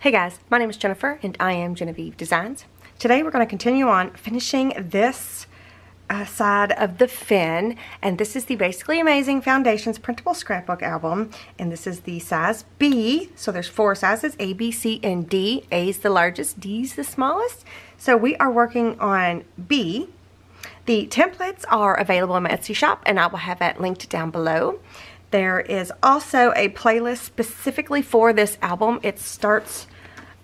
Hey guys, my name is Jennifer and I am Genevieve Designs. Today we're going to continue on finishing this side of the fin, and this is the Basically Amazing Foundations printable scrapbook album, and this is the size B. So there's 4 sizes, A, B, C, and D. A is the largest, D is the smallest. So we are working on B. The templates are available in my Etsy shop, and I will have that linked down below. There is also a playlist specifically for this album. It starts,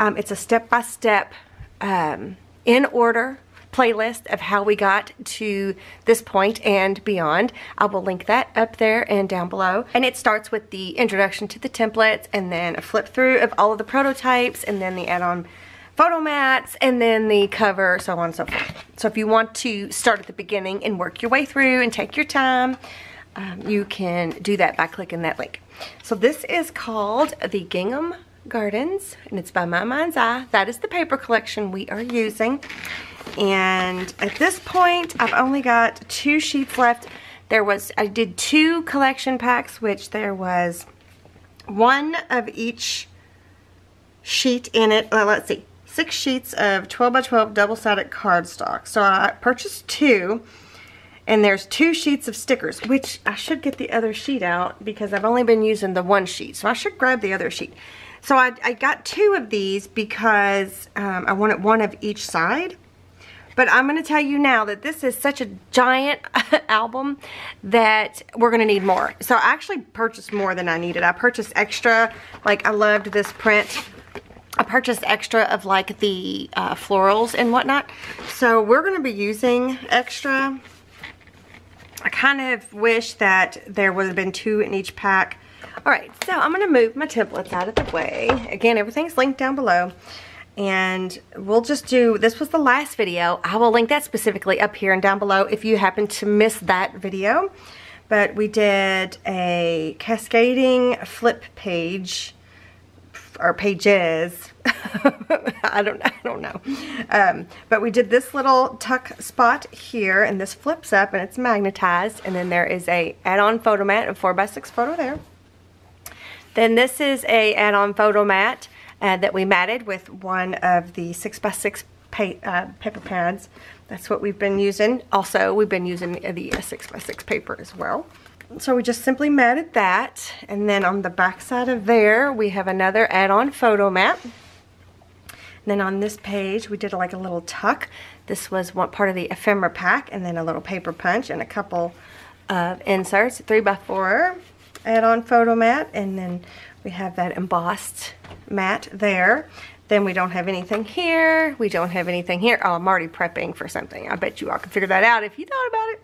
it's a step-by-step, in order playlist of how we got to this point and beyond. I will link that up there and down below. And it starts with the introduction to the templates, and then a flip through of all of the prototypes, and then the add-on photo mats, and then the cover, so on and so forth. So if you want to start at the beginning and work your way through and take your time, you can do that by clicking that link. So this is called the Gingham Gardens, and it's by My Mind's Eye. That is the paper collection we are using. And at this point, I've only got 2 sheets left. I did 2 collection packs, which there was 1 of each sheet in it. Well, let's see, 6 sheets of 12 by 12 double-sided cardstock. So I purchased 2. And there's 2 sheets of stickers, which I should get the other sheet out because I've only been using the 1 sheet. So I should grab the other sheet. So I got 2 of these because I wanted 1 of each side. But I'm going to tell you now that this is such a giant album that we're going to need more. So I actually purchased more than I needed. I purchased extra. Like, I loved this print. I purchased extra of like the florals and whatnot. So we're going to be using extra. I kind of wish that there would have been 2 in each pack. Alright, so I'm going to move my templates out of the way. Again, everything's linked down below. And we'll just do, this was the last video. I will link that specifically up here and down below if you happen to miss that video. But we did a cascading flip page, or pages. I don't know. But we did this little tuck spot here, and this flips up and it's magnetized, and then there is a add-on photo mat, a 4x6 photo there. Then this is a add-on photo mat that we matted with one of the 6x6 paper pads. That's what we've been using. Also, we've been using the 6x6 paper as well. So we just simply matted that, and then on the back side of there we have another add-on photo mat. And then on this page we did like a little tuck. This was one part of the ephemera pack, and then a little paper punch and a couple of inserts, 3x4 add-on photo mat, and then we have that embossed mat there. Then we don't have anything here. We don't have anything here. Oh, I'm already prepping for something. I bet you all can figure that out if you thought about it.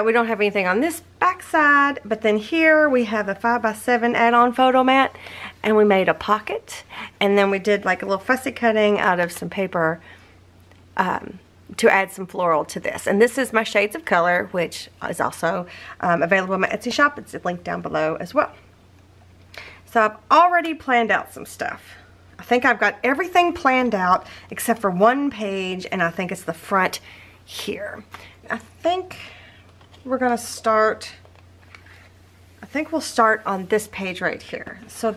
We don't have anything on this back side, but then here we have a 5x7 add-on photo mat, and we made a pocket, and then we did like a little fussy cutting out of some paper to add some floral to this. And this is my shades of color, which is also available in my Etsy shop. It's linked down below as well. So I've already planned out some stuff. I think I've got everything planned out except for 1 page, and I think it's the front here. I think we're gonna start, I think we'll start on this page right here. So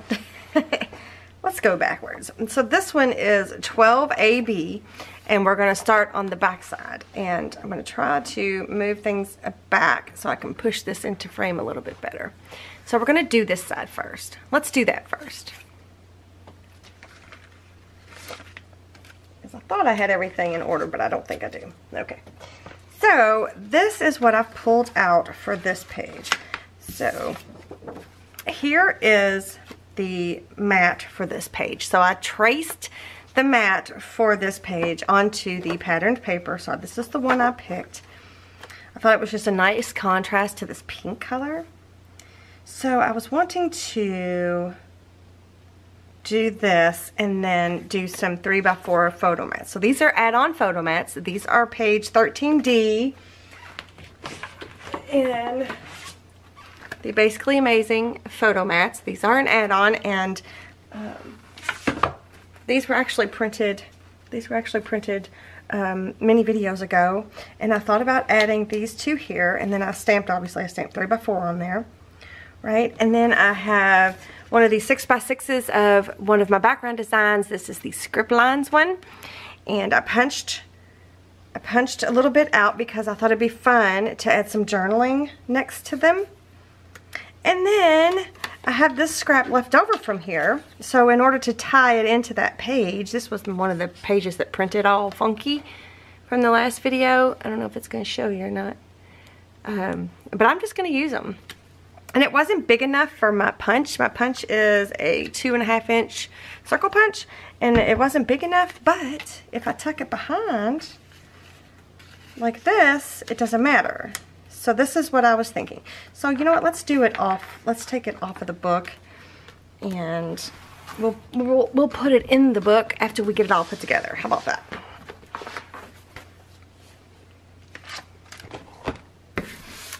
let's go backwards. And so this one is 12AB, and we're gonna start on the back side. And I'm gonna try to move things back so I can push this into frame a little bit better. So we're gonna do this side first. Let's do that first. Because I thought I had everything in order, but I don't think I do. Okay. So this is what I've pulled out for this page. So here is the mat for this page. So I traced the mat for this page onto the patterned paper. So this is the one I picked. I thought it was just a nice contrast to this pink color. So I was wanting to do this and then do some 3x4 photo mats. So these are add-on photo mats. These are page 13D. And the Basically Amazing photo mats. These are an add-on, and these were actually printed. Many videos ago, and I thought about adding these 2 here, and then I stamped, obviously I stamped 3x4 on there, right? And then I have one of these 6x6s of one of my background designs. This is the Script Lines one. And I punched a little bit out because I thought it'd be fun to add some journaling next to them. And then I have this scrap left over from here. So in order to tie it into that page, this was one of the pages that printed all funky from the last video. I don't know if it's going to show you or not. But I'm just going to use them. And it wasn't big enough for my punch. My punch is a 2.5 inch circle punch. And it wasn't big enough, but if I tuck it behind like this, it doesn't matter. So this is what I was thinking. So you know what, let's do it off. Let's take it off of the book. And we'll put it in the book after we get it all put together. How about that?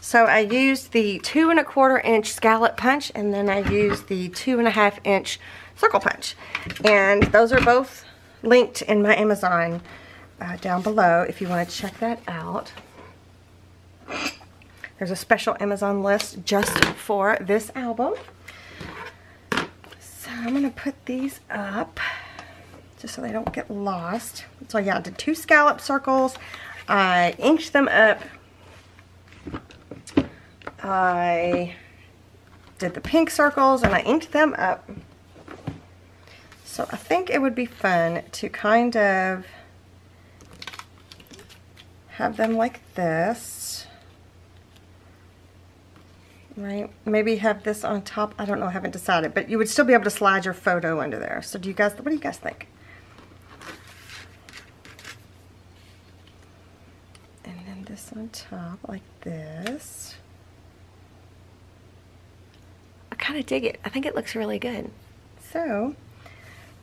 So I used the 2¼ inch scallop punch, and then I used the 2.5 inch circle punch. And those are both linked in my Amazon down below if you want to check that out. There's a special Amazon list just for this album. So I'm going to put these up just so they don't get lost. So yeah, I did 2 scallop circles. I inked them up. I did the pink circles and I inked them up. So I think it would be fun to kind of have them like this, right? Maybe have this on top. I don't know, I haven't decided, but you would still be able to slide your photo under there. So what do you guys think? And then this on top like this. I kind of dig it. I think it looks really good. So,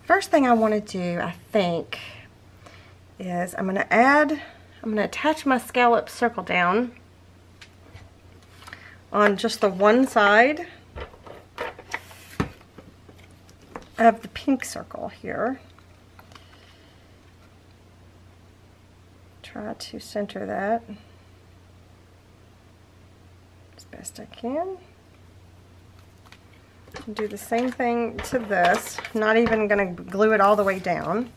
first thing I want to do, I think, is I'm going to attach my scallop circle down on just the one side of the pink circle here. Try to center that as best I can. Do the same thing to this. Not even going to glue it all the way down.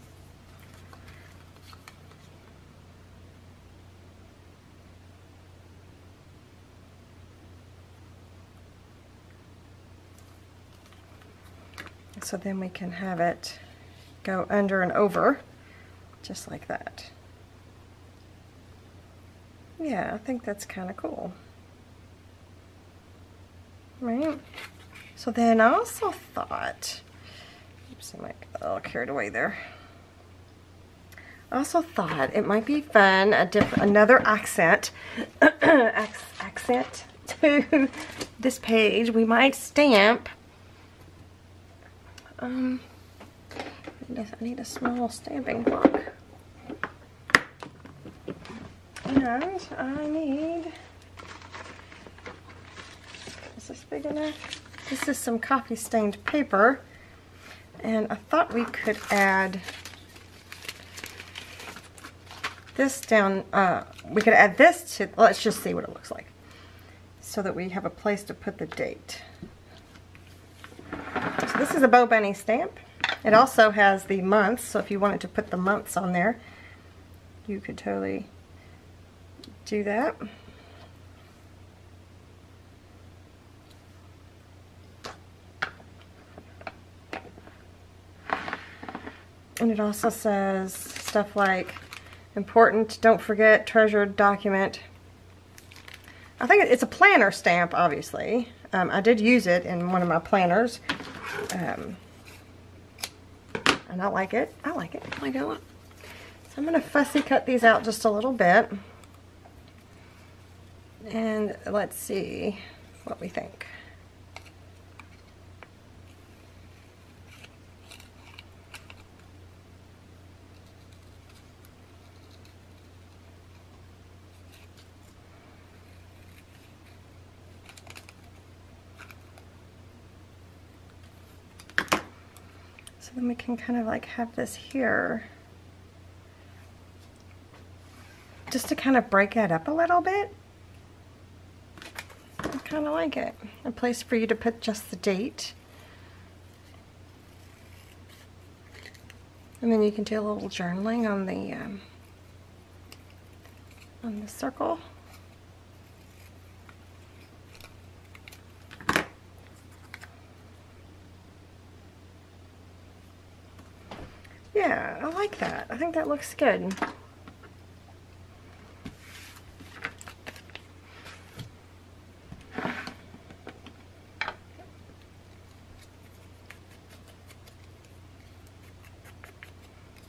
So then we can have it go under and over, just like that. Yeah, I think that's kind of cool. Right? So then I also thought, oops, I might get a little carried away there. I also thought it might be fun, another accent, accent to this page. We might stamp. I need a small stamping block. And I need, is this big enough? This is some coffee stained paper, and I thought we could add this down, we could add this to, let's just see what it looks like, so that we have a place to put the date. So this is a Bo Bunny stamp. It also has the months, so if you wanted to put the months on there, you could totally do that. And it also says stuff like important, don't forget, treasured, document. I think it's a planner stamp, obviously. I did use it in one of my planners. And I like it. I like it. I like it a lot. So I'm going to fussy cut these out just a little bit. And let's see what we think. So then we can kind of like have this here just to kind of break it up a little bit. I kind of like it. A place for you to put just the date. And then you can do a little journaling on the circle. Yeah, I like that. I think that looks good.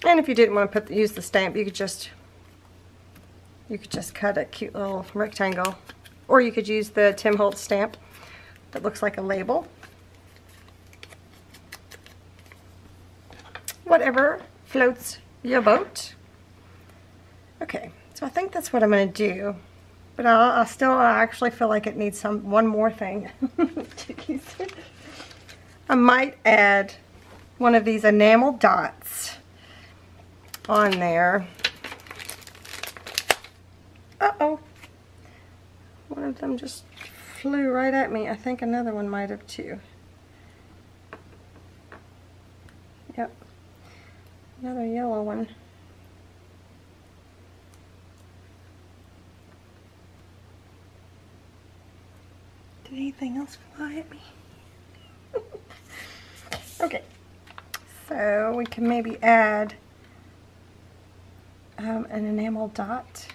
And if you didn't want to use the stamp, you could just cut a cute little rectangle, or you could use the Tim Holtz stamp that looks like a label. Whatever floats your boat. Okay, so I think that's what I'm going to do, but I actually feel like it needs one more thing. I might add one of these enamel dots on there. Uh-oh. One of them just flew right at me. I think another one might have too. Yep. Another yellow one. Did anything else fly at me? Okay. So we can maybe add an enamel dot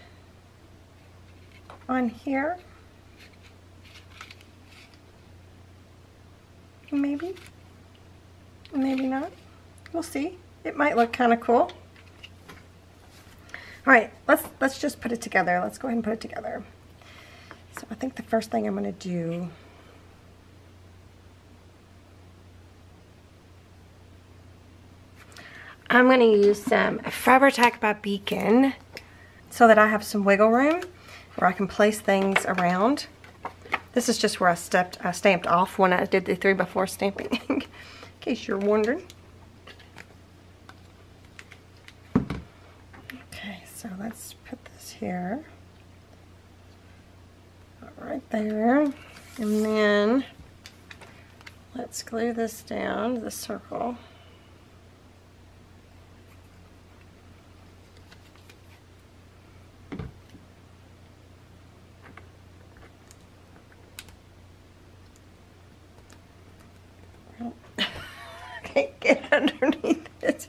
on here. Maybe. Maybe not. We'll see. It might look kind of cool. Alright, let's just put it together. Let's go ahead and put it together. So I think the first thing I'm going to do I'm going to use some Fabri-Tac by Beacon so that I have some wiggle room where I can place things around. This is just where I stamped off when I did the 3x4 stamping, in case you're wondering. Okay, so let's put this here. Right there. And then let's glue this down to the circle. Can't get underneath it.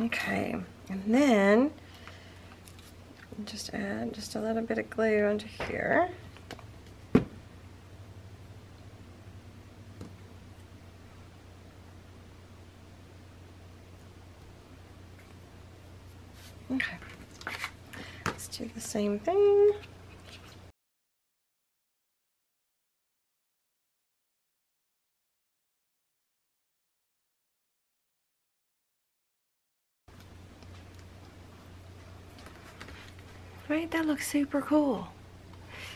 Okay, and then just add just a little bit of glue onto here. Okay, let's do the same thing. Right, that looks super cool.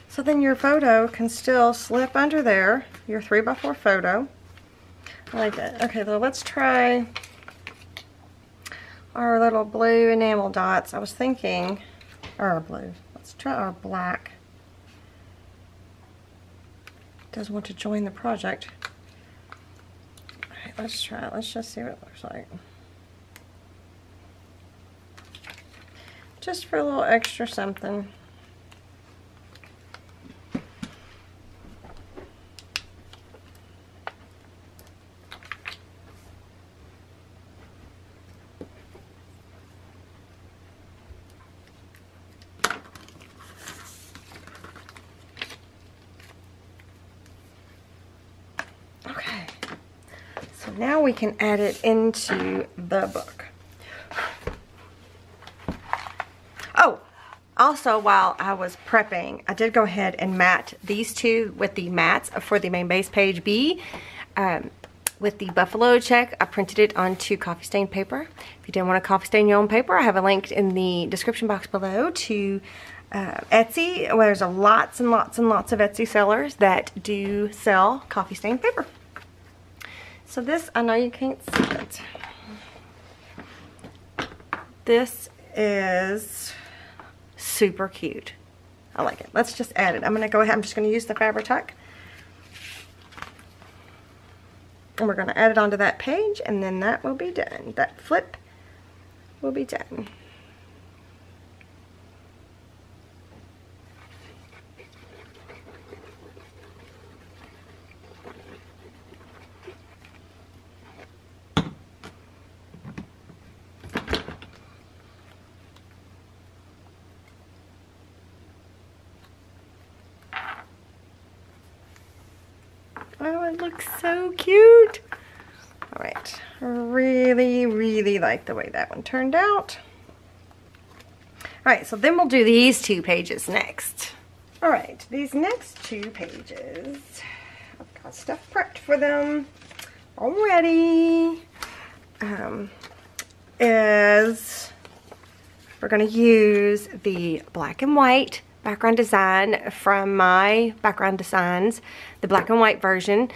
So then your photo can still slip under there, your 3x4 photo. I like that. Okay, well, let's try our little blue enamel dots. I was thinking, or blue, let's try our black. Does want to join the project. Alright, let's try it. Let's just see what it looks like. Just for a little extra something. Okay, so now we can add it into the book. Oh, Also, while I was prepping, I did go ahead and mat these two with the mats for the main base page B. With the buffalo check, I printed it onto coffee stain paper. If you didn't want to coffee stain your own paper, I have a link in the description box below to Etsy, where there's lots and lots and lots of Etsy sellers that do sell coffee stain paper. So this, I know you can't see it. This is super cute. I like it. Let's just add it. I'm going to go ahead. I'm just going to use the Fabri-Tac. And we're going to add it onto that page, and then that will be done. That flip will be done. Oh, it looks so cute. All right, really, really like the way that one turned out. All right, so then we'll do these two pages next. All right, these next two pages, I've got stuff prepped for them already. Is we're gonna use the black and white background design from my background designs, the black and white version.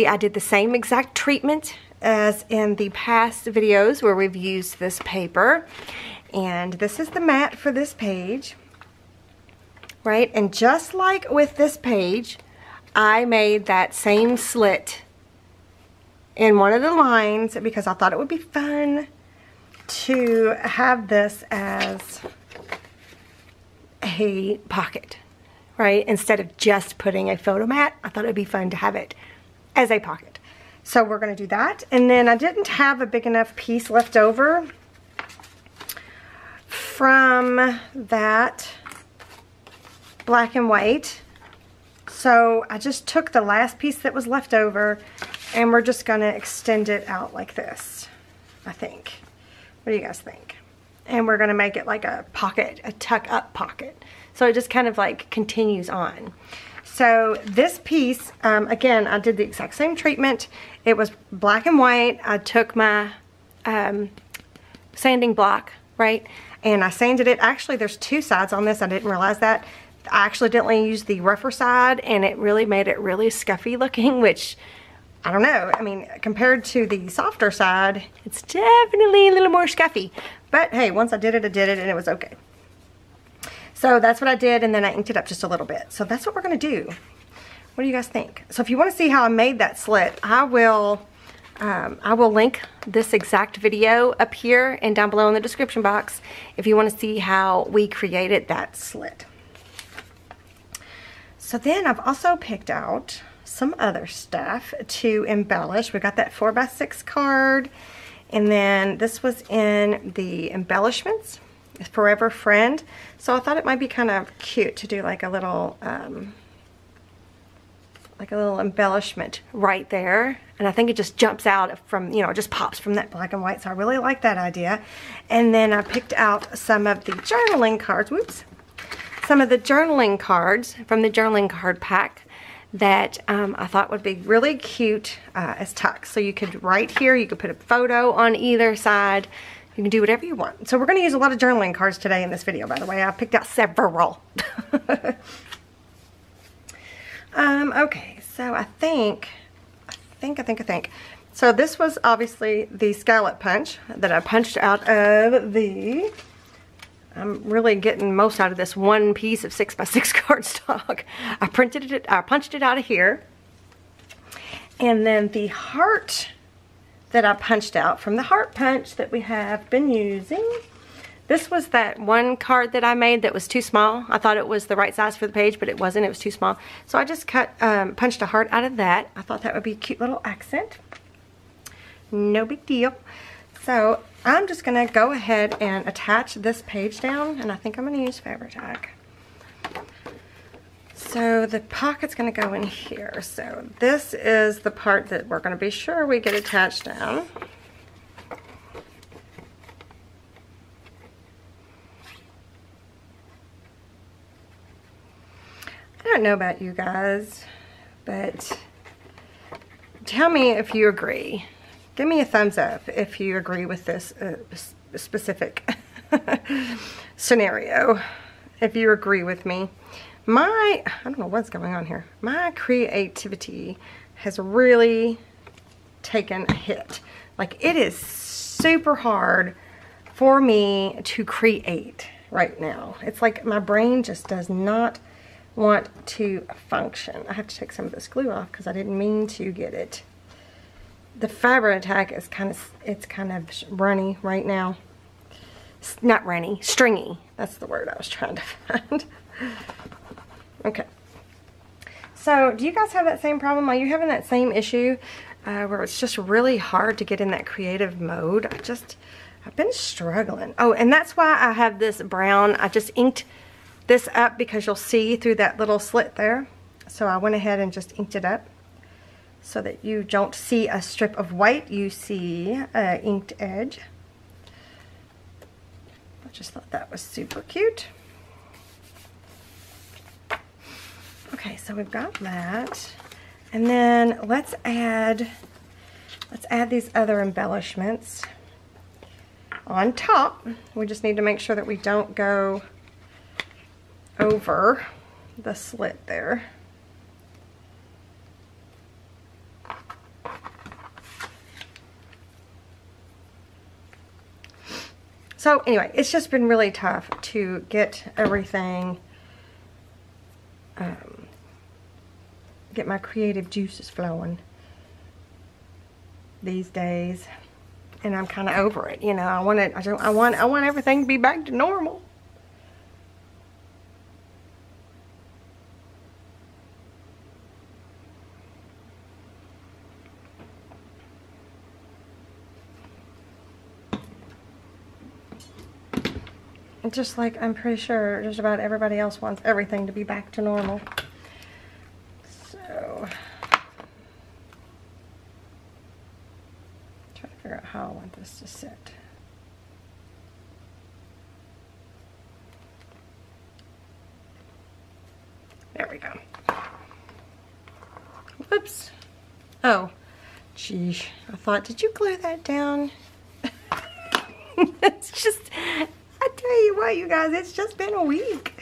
I did the same exact treatment as in the past videos where we've used this paper, and this is the mat for this page, right? And just like with this page, I made that same slit in one of the lines because I thought it would be fun to have this as a pocket, right? Instead of just putting a photo mat, I thought it would be fun to have it as a pocket. So we're going to do that. And then I didn't have a big enough piece left over from that black and white. So I just took the last piece that was left over, and we're just going to extend it out like this, I think. What do you guys think? And we're going to make it like a pocket, a tuck-up pocket. So it just kind of like continues on. So this piece, again, I did the exact same treatment. It was black and white. I took my sanding block, right? And I sanded it. Actually, there's two sides on this. I didn't realize that. I accidentally used the rougher side, and it really made it really scuffy looking, which, I don't know. I mean, compared to the softer side, it's definitely a little more scuffy. But hey, once I did it, and it was okay. So that's what I did, and then I inked it up just a little bit. So that's what we're going to do. What do you guys think? So if you want to see how I made that slit, I will link this exact video up here and down below in the description box if you want to see how we created that slit. So then I've also picked out some other stuff to embellish. We got that 4x6 card, and then this was in the Embellishments, Forever Friend. So I thought it might be kind of cute to do like a little embellishment right there, and I think it just jumps out from, you know, it just pops from that black and white. So I really like that idea. And then I picked out some of the journaling cards. Whoops. Some of the journaling cards from the journaling card pack that I thought would be really cute as tucks. So you could, right here, you could put a photo on either side. You can do whatever you want. So we're going to use a lot of journaling cards today in this video, by the way. I picked out several. Okay, so I think. So this was obviously the scallop punch that I punched out of the, I'm really getting most out of this one piece of 6x6 cardstock. I punched it out of here. And then the heart that I punched out from the heart punch that we have been using. This was that one card that I made that was too small. I thought it was the right size for the page, but it wasn't. It was too small. So I just punched a heart out of that. I thought that would be a cute little accent. No big deal. So I'm just going to go ahead and attach this page down, and I think I'm going to use Fabri-Tac. So the pocket's going to go in here. So this is the part that we're going to be sure we get attached down. don't know about you guys, but tell me if you agree. Give me a thumbs up if you agree with this specific scenario. If you agree with me. I don't know what's going on here. My creativity has really taken a hit. Like, it is super hard for me to create right now. It's like my brain just does not want to function. I have to take some of this glue off because I didn't mean to get it. The Fabri-Tac is kind of runny right now. Not runny, stringy. That's the word I was trying to find. Okay. So, do you guys have that same problem? Are you having that same issue where it's just really hard to get in that creative mode? I've been struggling. Oh, and that's why I have this brown. I just inked this up because you'll see through that little slit there. So I went ahead and just inked it up so that you don't see a strip of white. You see an inked edge. I just thought that was super cute. Okay, so we've got that. And then let's add these other embellishments on top. We just need to make sure that we don't go over the slit there. So anyway, it's just been really tough to get everything, get my creative juices flowing these days. And I'm kind of over it, you know. I want everything to be back to normal. Just like I'm pretty sure just about everybody else wants everything to be back to normal. So, trying to figure out how I want this to sit. There we go. Whoops. Oh, geez. I thought, did you glue that down? It's just, I tell you what, you guys, it's just been a week.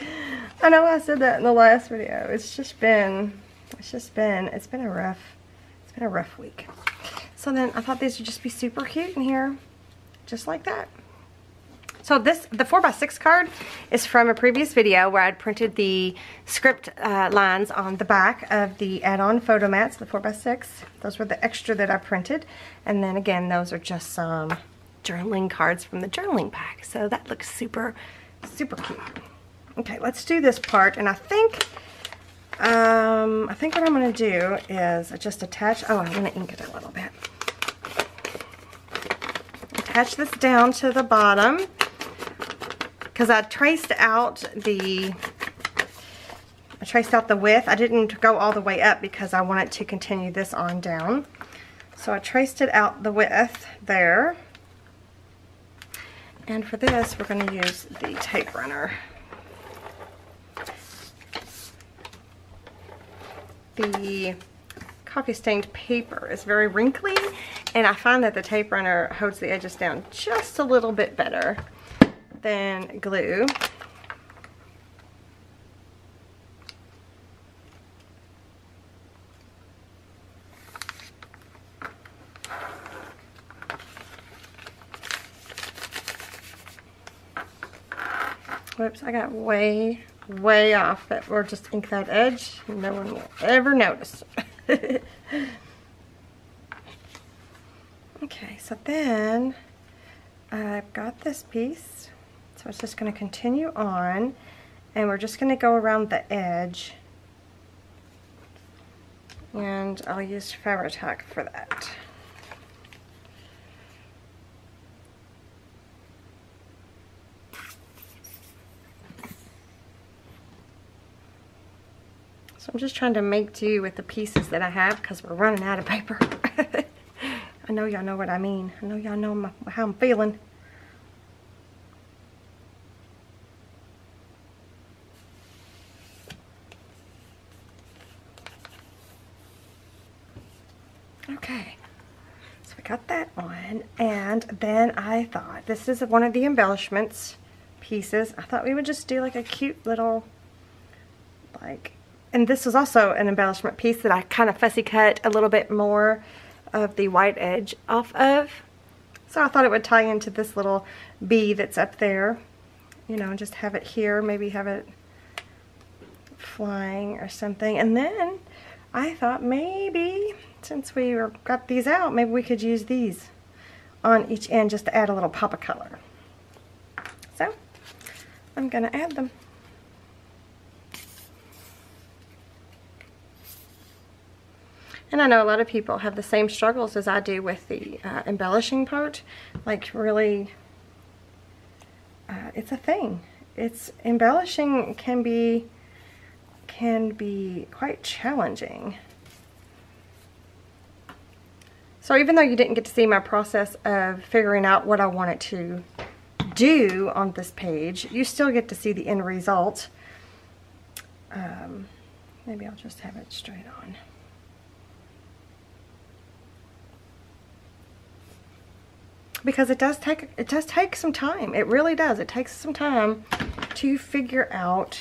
I know I said that in the last video. It's been a rough week. So then I thought these would just be super cute in here, just like that. So the 4x6 card is from a previous video where I'd printed the script lines on the back of the add-on photo mats, the 4x6. Those were the extra that I printed. And then again, those are just some journaling cards from the journaling pack. So that looks super, super cute. Okay, let's do this part. And I think what I'm going to do is just attach, I'm going to ink it a little bit. Attach this down to the bottom because I traced out the width. I didn't go all the way up because I wanted to continue this on down. So I traced it out the width there. And for this, we're going to use the tape runner. The coffee stained paper is very wrinkly, and I find that the tape runner holds the edges down just a little bit better than glue. Whoops, I got way off that, or just ink that edge. No one will ever notice. Okay, so then I've got this piece. So it's just going to continue on, and we're just going to go around the edge. And I'll use Fabri-Tac for that. So I'm just trying to make do with the pieces that I have because we're running out of paper. I know y'all know what I mean. I know y'all know how I'm feeling. Okay, so we got that on, and then I thought, this is one of the embellishments pieces. I thought we would just do like a cute little, like, and this was also an embellishment piece that I kind of fussy cut a little bit more of the white edge off of. So I thought it would tie into this little bee that's up there, you know, and just have it here, maybe have it flying or something. And then I thought maybe, since we got these out, maybe we could use these on each end just to add a little pop of color. So I'm gonna add them. And I know a lot of people have the same struggles as I do with the embellishing part. Like, really, it's a thing. Embellishing can be quite challenging. So even though you didn't get to see my process of figuring out what I wanted to do on this page, you still get to see the end result. Maybe I'll just have it straight on. Because it does take some time. It really does. It takes some time to figure out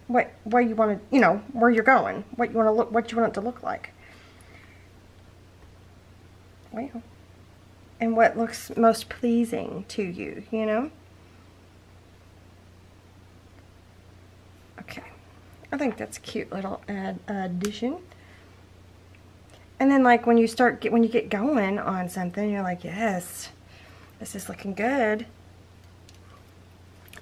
where you want to, you know, where you're going, what you want it to look like. Well, and what looks most pleasing to you, you know? Okay. I think that's a cute little addition. And then, like, when you get going on something, you're like, yes, this is looking good.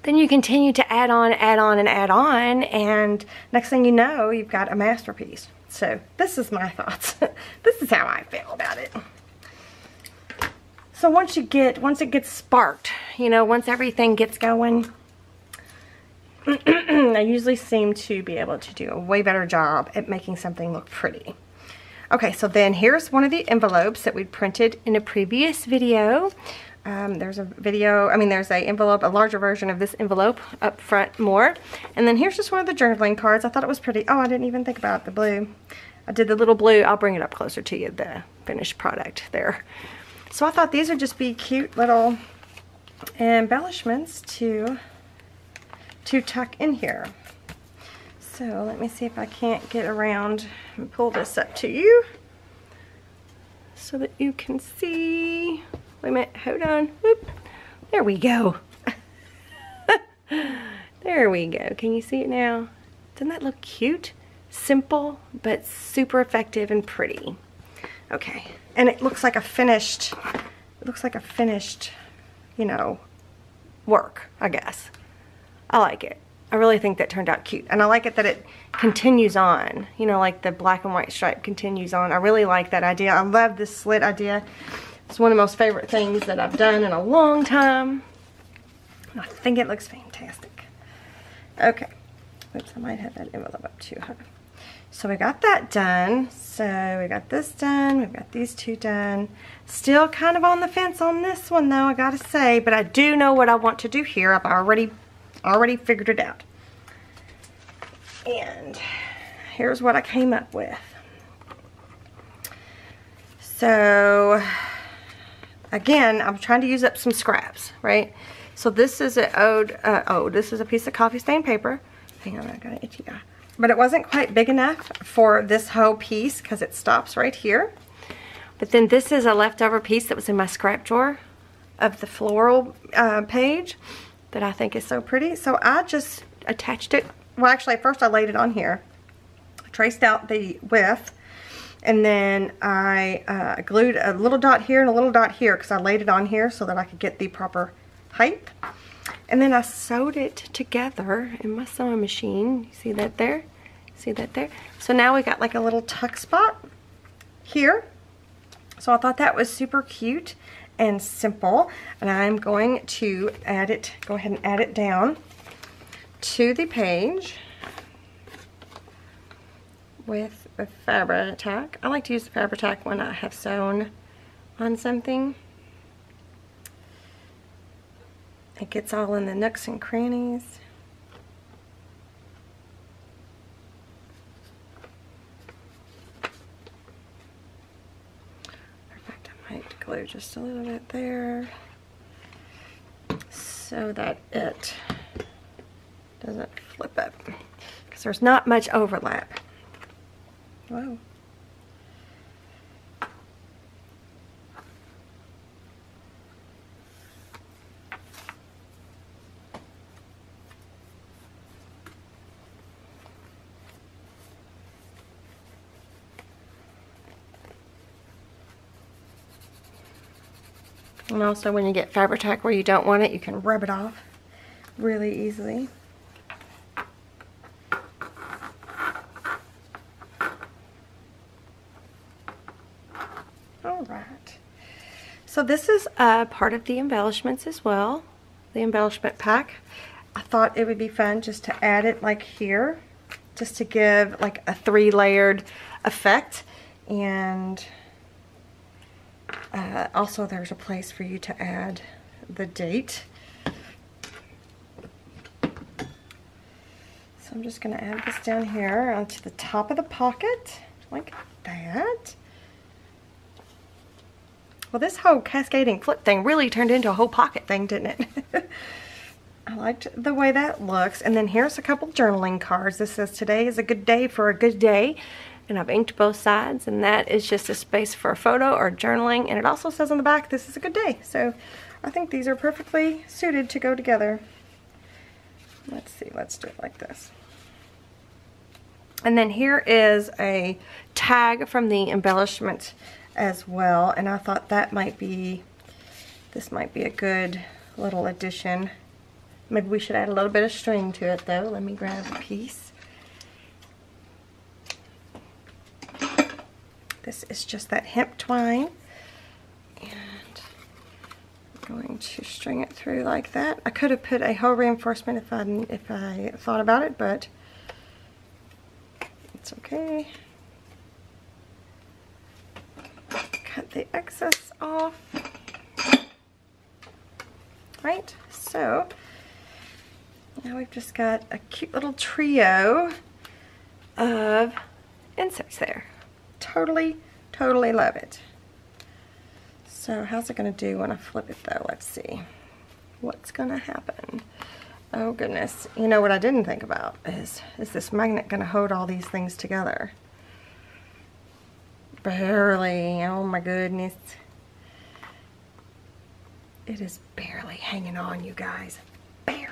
Then you continue to add on, and next thing you know, you've got a masterpiece. So this is my thoughts. This is how I feel about it. So once it gets sparked, you know, once everything gets going, I usually seem to be able to do a way better job at making something look pretty. Okay, so then here's one of the envelopes that we printed in a previous video. There's a envelope, a larger version of this envelope up front more. And then here's just one of the journaling cards. I thought it was pretty. Oh, I didn't even think about the blue. I did the little blue. I'll bring it up closer to you, the finished product there. So I thought these would just be cute little embellishments to tuck in here. So let me see if I can't get around and pull this up to you so that you can see. Wait a minute, hold on. Whoop. There we go. There we go. Can you see it now? Doesn't that look cute? Simple, but super effective and pretty. Okay, and it looks like a finished, you know, work, I guess. I like it. I really think that turned out cute. And I like it that it continues on. You know, like the black and white stripe continues on. I really like that idea. I love this slit idea. It's one of the most favorite things that I've done in a long time. I think it looks fantastic. Okay. Oops, I might have that envelope up too high. So we got that done. So we got this done. We've got these two done. Still kind of on the fence on this one though, I gotta say. But I do know what I want to do here. I've already figured it out. And here's what I came up with. So again, I'm trying to use up some scraps, right? So this is this is a piece of coffee stain paper. Hang on, I got an itchy eye. But it wasn't quite big enough for this whole piece because it stops right here. But then this is a leftover piece that was in my scrap drawer of the floral page that I think is so pretty. So I just attached it. Well, actually, first I laid it on here. I traced out the width. And then I glued a little dot here and a little dot here because I laid it on here so that I could get the proper height. And then I sewed it together in my sewing machine. You see that there? See that there? So now we got like a little tuck spot here. So I thought that was super cute and simple. And I'm going to add it, go ahead and add it down to the page with a Fabri-Tac. I like to use the Fabri-Tac when I have sewn on something. It gets all in the nooks and crannies. glue just a little bit there so that it doesn't flip up, because there's not much overlap. Whoa. And also when you get Fabri-Tac where you don't want it, you can rub it off really easily. Alright. So this is part of the embellishments as well, the embellishment pack. I thought it would be fun just to add it like here, just to give like a 3-layered effect. And also there's a place for you to add the date. So I'm just going to add this down here onto the top of the pocket, like that. Well, this whole cascading flip thing really turned into a whole pocket thing, didn't it? I liked the way that looks. And then here's a couple journaling cards. This says, today is a good day for a good day. And I've inked both sides, and that is just a space for a photo or journaling. And it also says on the back, this is a good day. So I think these are perfectly suited to go together. Let's see, let's do it like this. And then here is a tag from the embellishment as well. And I thought that might be, this might be a good little addition. Maybe we should add a little bit of string to it though. Let me grab a piece. This is just that hemp twine, and I'm going to string it through like that. I could have put a hole reinforcement if I thought about it, but it's okay. Cut the excess off. Right, so now we've just got a cute little trio of inserts there. Totally love it. So how's it going to do when I flip it though? Let's see. What's going to happen? Oh goodness. You know what I didn't think about is this magnet going to hold all these things together? Barely. Oh my goodness. It is barely hanging on, you guys. Barely.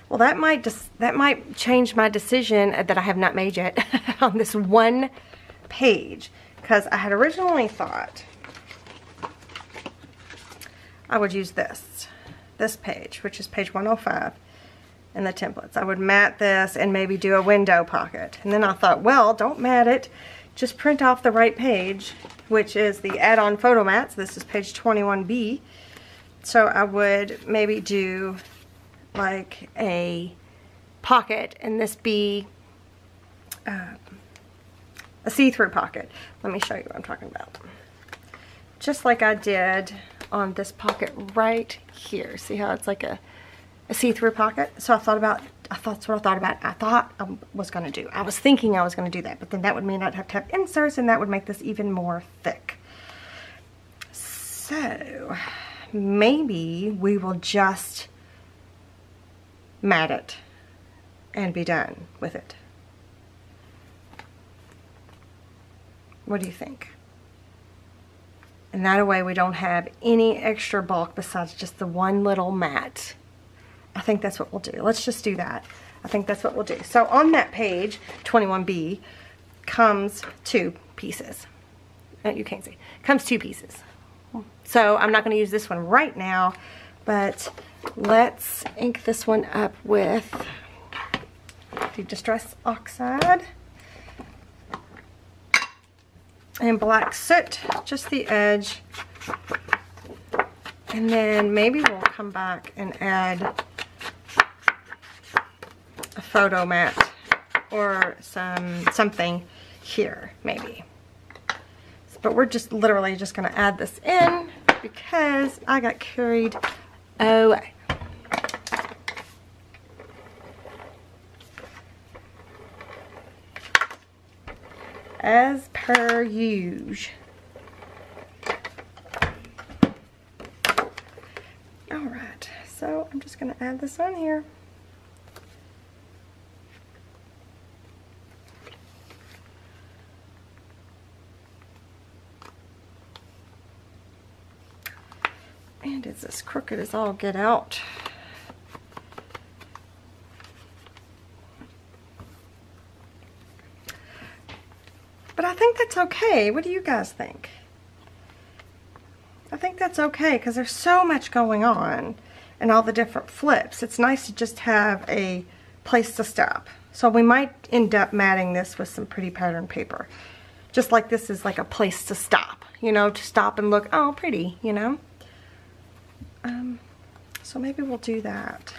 Well, that might change my decision that I have not made yet on this one page, because I had originally thought I would use this page, which is page 105 in the templates. I would mat this and maybe do a window pocket. And then I thought, well, don't mat it, just print off the right page, which is the add-on photo mats. This is page 21B. So I would maybe do like a pocket and this be a see-through pocket. Let me show you what I'm talking about. Just like I did on this pocket right here. See how it's like a see-through pocket? So that's what I thought I was going to do. I was thinking I was going to do that, but then that would mean I'd have to have inserts, and that would make this even more thick. So maybe we will just mat it and be done with it. What do you think? And that way we don't have any extra bulk besides just the one little mat. I think that's what we'll do. Let's just do that. I think that's what we'll do. So on that page, 21B, comes 2 pieces. You can't see. Comes 2 pieces. So I'm not going to use this one right now, but let's ink this one up with the Distress Oxide and black soot, just the edge. And then maybe we'll come back and add a photo mat or something here, maybe. But we're just literally just going to add this in because I got carried away. As per usual. I'm just going to add this on here. And it's as crooked as all get out. But I think that's okay. What do you guys think? I think that's okay because there's so much going on and all the different flips. It's nice to just have a place to stop. So we might end up matting this with some pretty pattern paper. Just like this is like a place to stop, you know, to stop and look, oh, pretty, you know. So maybe we'll do that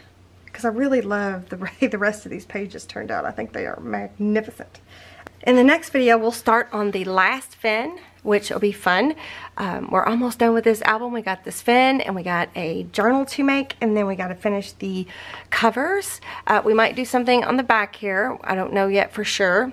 because I really love the way the rest of these pages turned out. I think they are magnificent. In the next video, we'll start on the last fin, which will be fun. We're almost done with this album. We got this fin and we got a journal to make, and then we got to finish the covers. We might do something on the back here. I don't know yet for sure.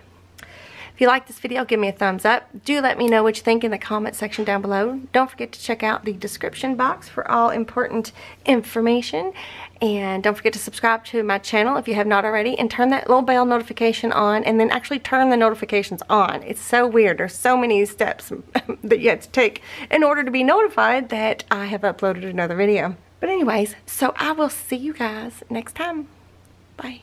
If you like this video, give me a thumbs up. Do let me know what you think in the comment section down below. Don't forget to check out the description box for all important information. And don't forget to subscribe to my channel if you have not already, and turn that little bell notification on, and then actually turn the notifications on. It's so weird. There's so many steps that you have to take in order to be notified that I have uploaded another video. But anyways, so I will see you guys next time. Bye.